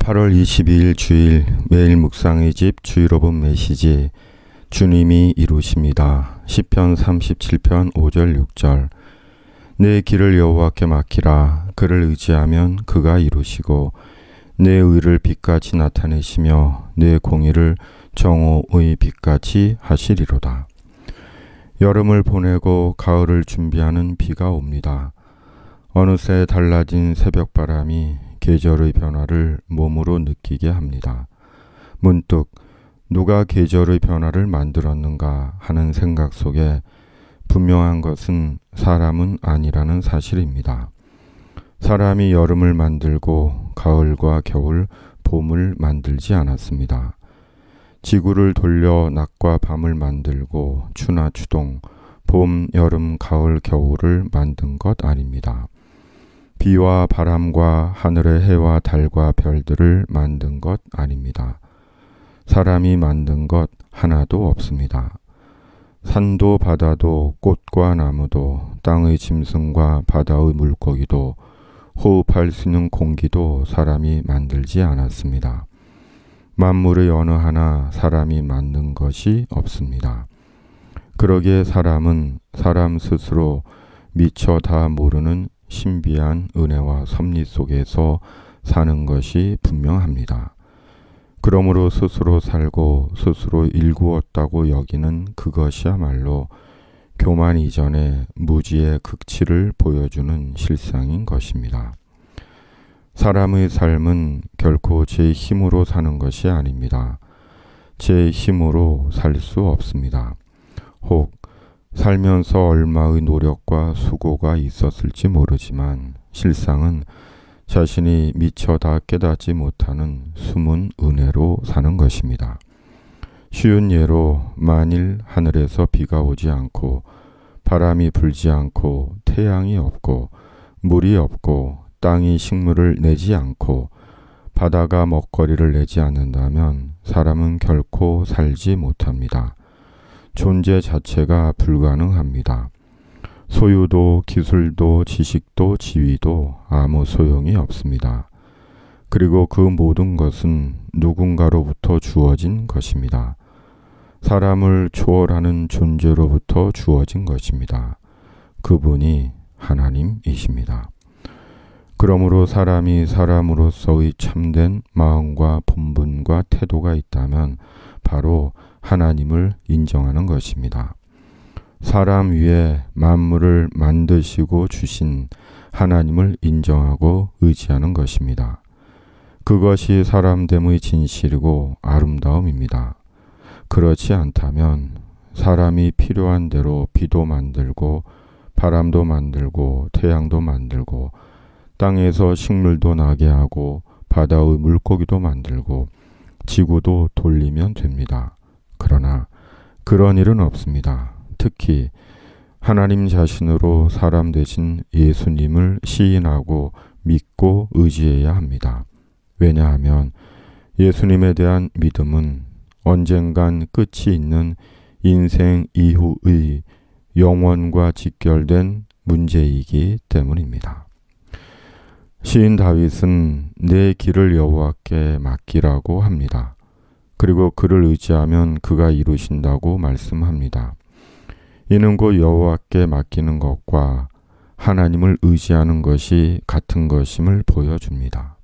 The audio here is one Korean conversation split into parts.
8월 22일 주일 매일 묵상의 집 주일 오분 메시지 주님이 이루십니다. 시편 37편 5절 6절 내 길을 여호와께 맡기라. 그를 의지하면 그가 이루시고 내 의를 빛같이 나타내시며 내 공의를 정오의 빛같이 하시리로다. 여름을 보내고 가을을 준비하는 비가 옵니다. 어느새 달라진 새벽바람이 계절의 변화를 몸으로 느끼게 합니다. 문득 누가 계절의 변화를 만들었는가 하는 생각 속에 분명한 것은 사람은 아니라는 사실입니다. 사람이 여름을 만들고 가을과 겨울, 봄을 만들지 않았습니다. 지구를 돌려 낮과 밤을 만들고 추나 추동, 봄, 여름, 가을, 겨울을 만든 것 아닙니다. 비와 바람과 하늘의 해와 달과 별들을 만든 것 아닙니다. 사람이 만든 것 하나도 없습니다. 산도 바다도 꽃과 나무도 땅의 짐승과 바다의 물고기도 호흡할 수 있는 공기도 사람이 만들지 않았습니다. 만물의 어느 하나 사람이 만든 것이 없습니다. 그러기에 사람은 사람 스스로 미처 다 모르는 신비한 은혜와 섭리 속에서 사는 것이 분명합니다. 그러므로 스스로 살고 스스로 일구었다고 여기는 그것이야말로 교만 이전에 무지의 극치를 보여주는 실상인 것입니다. 사람의 삶은 결코 제 힘으로 사는 것이 아닙니다. 제 힘으로 살 수 없습니다. 혹 살면서 얼마의 노력과 수고가 있었을지 모르지만 실상은 자신이 미처 다 깨닫지 못하는 숨은 은혜로 사는 것입니다. 쉬운 예로 만일 하늘에서 비가 오지 않고 바람이 불지 않고 태양이 없고 물이 없고 땅이 식물을 내지 않고 바다가 먹거리를 내지 않는다면 사람은 결코 살지 못합니다. 존재 자체가 불가능합니다. 소유도 기술도 지식도 지위도 아무 소용이 없습니다. 그리고 그 모든 것은 누군가로부터 주어진 것입니다. 사람을 초월하는 존재로부터 주어진 것입니다. 그분이 하나님이십니다. 그러므로 사람이 사람으로서의 참된 마음과 본분과 태도가 있다면 바로 하나님을 인정하는 것입니다. 사람 위에 만물을 만드시고 주신 하나님을 인정하고 의지하는 것입니다. 그것이 사람됨의 진실이고 아름다움입니다. 그렇지 않다면 사람이 필요한 대로 비도 만들고 바람도 만들고 태양도 만들고 땅에서 식물도 나게 하고 바다의 물고기도 만들고 지구도 돌리면 됩니다. 그러나 그런 일은 없습니다. 특히 하나님 자신으로 사람 되신 예수님을 시인하고 믿고 의지해야 합니다. 왜냐하면 예수님에 대한 믿음은 언젠간 끝이 있는 인생 이후의 영원과 직결된 문제이기 때문입니다. 시인 다윗은 내 길을 여호와께 맡기라고 합니다. 그리고 그를 의지하면 그가 이루신다고 말씀합니다. 이는 곧 여호와께 맡기는 것과 하나님을 의지하는 것이 같은 것임을 보여줍니다.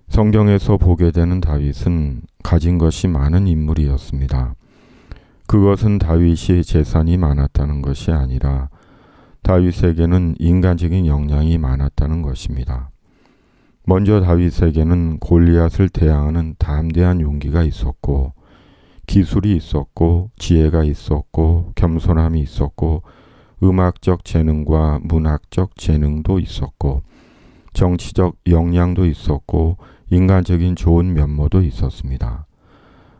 성경에서 보게 되는 다윗은 가진 것이 많은 인물이었습니다. 그것은 다윗이 재산이 많았다는 것이 아니라 다윗에게는 인간적인 역량이 많았다는 것입니다. 먼저 다윗에게는 골리앗을 대항하는 담대한 용기가 있었고 기술이 있었고 지혜가 있었고 겸손함이 있었고 음악적 재능과 문학적 재능도 있었고 정치적 역량도 있었고 인간적인 좋은 면모도 있었습니다.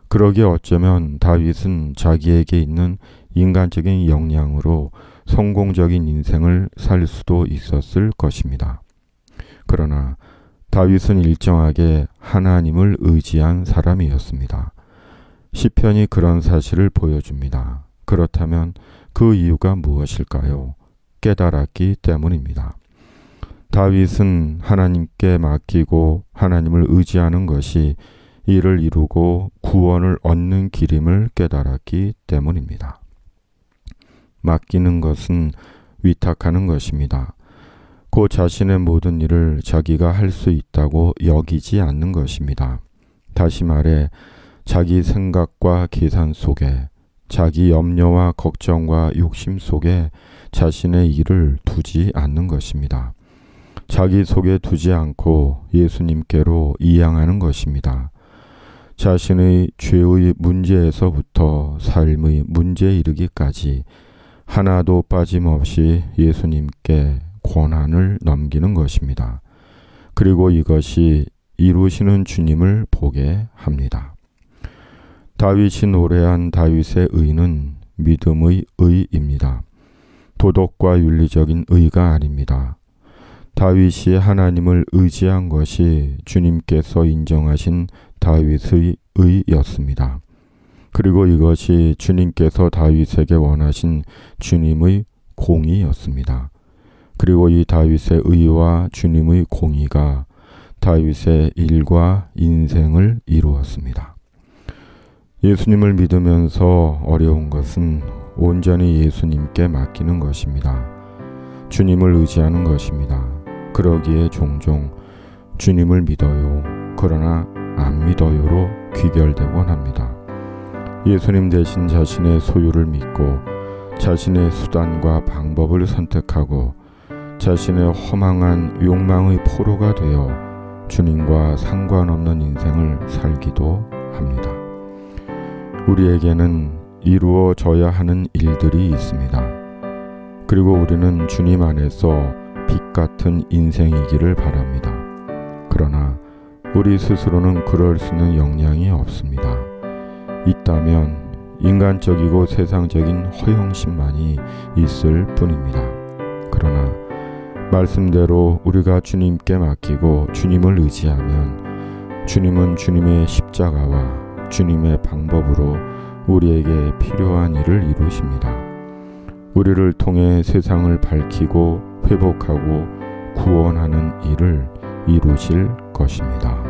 그러기에 어쩌면 다윗은 자기에게 있는 인간적인 역량으로 성공적인 인생을 살 수도 있었을 것입니다. 그러나 다윗은 일정하게 하나님을 의지한 사람이었습니다. 시편이 그런 사실을 보여줍니다. 그렇다면 그 이유가 무엇일까요? 깨달았기 때문입니다. 다윗은 하나님께 맡기고 하나님을 의지하는 것이 이를 이루고 구원을 얻는 길임을 깨달았기 때문입니다. 맡기는 것은 위탁하는 것입니다. 곧 자신의 모든 일을 자기가 할 수 있다고 여기지 않는 것입니다. 다시 말해 자기 생각과 계산 속에, 자기 염려와 걱정과 욕심 속에 자신의 일을 두지 않는 것입니다. 자기 속에 두지 않고 예수님께로 이양하는 것입니다. 자신의 죄의 문제에서부터 삶의 문제에 이르기까지 하나도 빠짐없이 예수님께 권한을 넘기는 것입니다. 그리고 이것이 이루시는 주님을 보게 합니다. 다윗이 노래한 다윗의 의는 믿음의 의입니다. 도덕과 윤리적인 의가 아닙니다. 다윗이 하나님을 의지한 것이 주님께서 인정하신 다윗의 의였습니다. 그리고 이것이 주님께서 다윗에게 원하신 주님의 공의였습니다. 그리고 이 다윗의 의와 주님의 공의가 다윗의 일과 인생을 이루었습니다. 예수님을 믿으면서 어려운 것은 온전히 예수님께 맡기는 것입니다. 주님을 의지하는 것입니다. 그러기에 종종 주님을 믿어요, 그러나 안 믿어요로 귀결되곤 합니다. 예수님 대신 자신의 소유를 믿고 자신의 수단과 방법을 선택하고 자신의 허망한 욕망의 포로가 되어 주님과 상관없는 인생을 살기도 합니다. 우리에게는 이루어져야 하는 일들이 있습니다. 그리고 우리는 주님 안에서 빛 같은 인생이기를 바랍니다. 그러나 우리 스스로는 그럴 수 있는 역량이 없습니다. 있다면 인간적이고 세상적인 허영심만이 있을 뿐입니다. 그러나 말씀대로 우리가 주님께 맡기고 주님을 의지하면 주님은 주님의 십자가와 주님의 방법으로 우리에게 필요한 일을 이루십니다. 우리를 통해 세상을 밝히고 회복하고 구원하는 일을 이루실 것입니다.